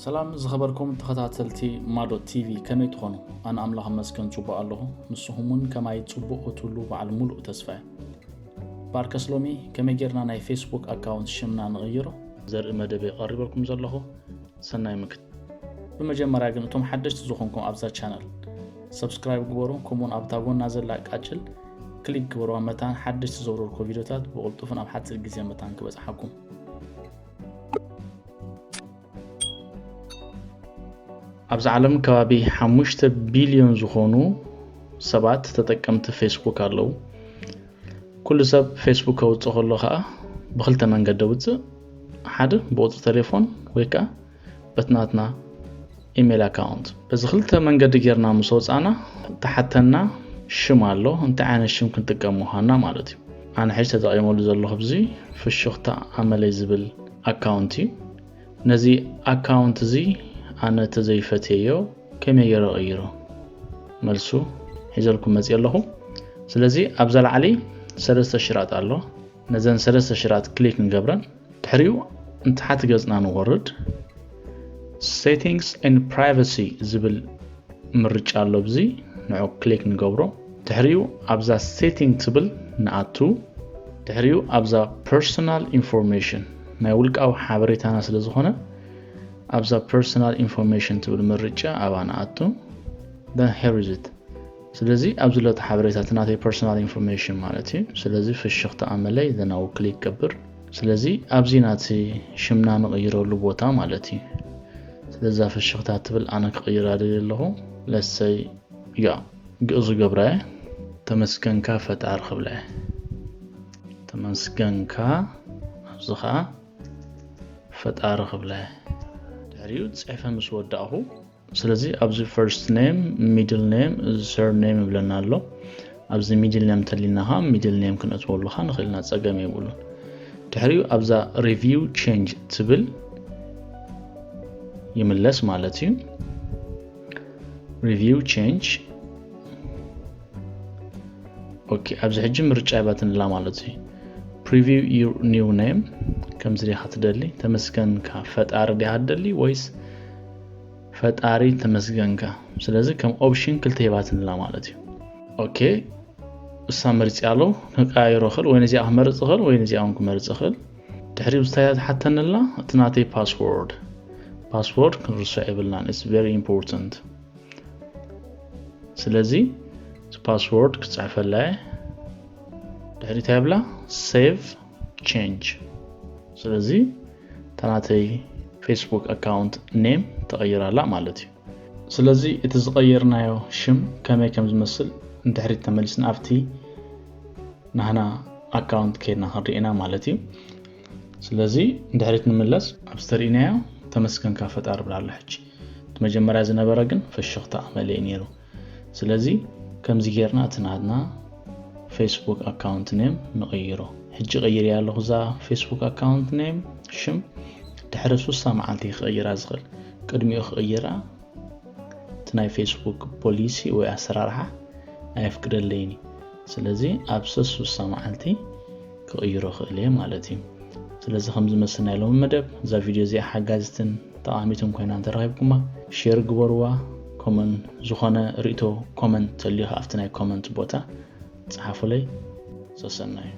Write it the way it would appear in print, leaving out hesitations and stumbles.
سلام زخبركم تخاتلتي مادو تي في كمي تخونو انا املاح مسكن صبو الله نسهمون كما يتصبو اوتلو بعد ملء تسفاي باركسلومي كمي جيرنا ناي فيسبوك اكاونت شمنا نغيرو زر مدبي قرب لكم زلهو سناي مكت بمجمرا ግን እቶም ሓደሽቲ ዝኾንኩም ኣብዛ ቻናል ሰብስክራይብ ግበሩ ኮሞን ኣብታጎን ናዘላ ቃጭል ክሊክ ግበሩ መታን ሓደሽቲ ዘውረርኩ ቪዲዮታት ብቁልጡፍን ኣብ ሓፂር ግዜ መታን ክበጽሓኩም ኣብዚ ዓለም ከባቢ 5 ቢልዮን ዝኾኑ ሰባት ተጠቀምቲ ፌስቡክ ኣለው ኩሉ ሰብ ፌስቡክ ኣውጽእ ከሎ ከዓ ብኽልተ መንገዲ ኣውጽእ ሓደ ብቁጽሪ ቴሌፎን ወይ ከዓ በትናትና ኢሜል አካውንት በዚህ خلተ መንገድ ጌርና መስወጻና ተሐተና ሽም አሎ እንተ አይነት ሽም ክንጥቀሙሃና ማለት እዩ አነ ሐሽ ተጠቂመሉ ዘለኹ ብዚ ፍሽኽታ አመለይ ዝብል አካውንቲ ነዚ አካውንት እዚ አነ ተዘይፈተዮ ከመይ ይረቀይሮ መልሱ ሒዘልኩም መጽየለኹ ስለዚህ አብዛልዓሊ ሰለስተ ሽራት አሎ ነዘን ሰለስተ ሽራት ክሊክ እንገብረን ድሕሪኡ እንተ ሓት ገጽና ንወርድ settings and privacy ዝብል ምርጫ ኣሎ ብዚ ንዑ ክሊክ ንገብሮ ድሕሪኡ ኣብዛ setting ትብል ንኣቱ ድሕሪኡ ኣብዛ personal information ናይ ውልቃዊ ሓበሬታና ስለ ዝኾነ ኣብዛ personal information ትብል ምርጫ ኣባና ኣቱ then here is it ስለዚህ ኣብዚ ለት ሓበሬታትና ናይ personal information ማለት እዩ ስለዚህ ፍሽኽታ ኣመለይ ዘናው ክሊክ ገበር ስለዚህ ኣብዚ ናቲ ሽምና ንቕይረሉ ቦታ ማለት እዩ ስለዚህ ፍሽኽታ ትብል ኣነ ክቕይራ ደለኹ ለሰይ ያ ግእዙ ገብራይ ተመስገንካ ፈጣር ክብላይ ተመስገንካ ኣብዝኻ ፈጣር ክብላይ ድሕሪኡ ጽሕፈ ምስ ወዳእኹ ስለዚህ ኣብዚ first name middle name surname ብለና ኣሎ ኣብዚ middle name ተሊናኻ middle name ክንእትወሉኻ ንኽእልና ጸገም ይብሉ ድሕሪኡ ኣብዛ review change ትብል يملس مالتي review change اوكي ابز حجي مرجع باتن لا مالتي preview your new name كم زري خاتدلي تمسكن كفطار دي هادلي ويس فطاري تمسكن كا ስለዚህ كم اوبشن كلته يباتن لا مالتي اوكي السامرጽ ያለው ከቃይሮ خل ወይ ነዚ አመርጽ خل ወይ ነዚ አንኩ መርጽ خل ድሕሪው ስታያት ሓተንላ ትናቴ ፓስወርድ password controllable is very important ስለዚህ password ክጻፈላይ ድሕሪ ታብላ save change ስለዚህ ተናተይ Facebook account name ተቀይራላ ማለት እዩ ስለዚህ እቲ ዝቀየርናዮ ሽም ከመይ ከም ዝመስል እንድሕሪ ተመልስና ኣብቲ ናህና account ከይና ኸሪና ማለት እዩ ስለዚህ እንድሕሪ ንመለስ ኣብስተሪናዮ ተመስገንካ ፈጣር ብላለች መጀመሪያ ዝነበረ ግን ፍሽኽታ አመለይ ነይሩ ስለዚህ ከምዚ ጌርና ትናድና Facebook account name ንቀይሮ ሕጂ ቀይር ያለሁ ዛ Facebook account name ሽም ድሕሪ 3 መዓልቲ ክቀይራ ዝኽእል ቅድሚኡ ክቀይራ ትናይ Facebook ፖሊሲ ወይ ኣሰራርሓ ኣይፍቅደለይኒ ስለዚህ ኣብ 3 መዓልቲ ክቀይሮ ክእለ ማለት እዩ ስለዚህ ከም ዝመስልና ያለው መደብ ዛ ቪዲዮ እዚ ሓጋዝትን ተኣሚትን ኮይና ተራኺብኩማ ሼር ግበርዋ ኮመንት ዝኾነ ሪቶ ኮመንት ተሊኻ ኣብቲ ናይ ኮመንት ቦታ ጻሓፉለይ ሰሰናይ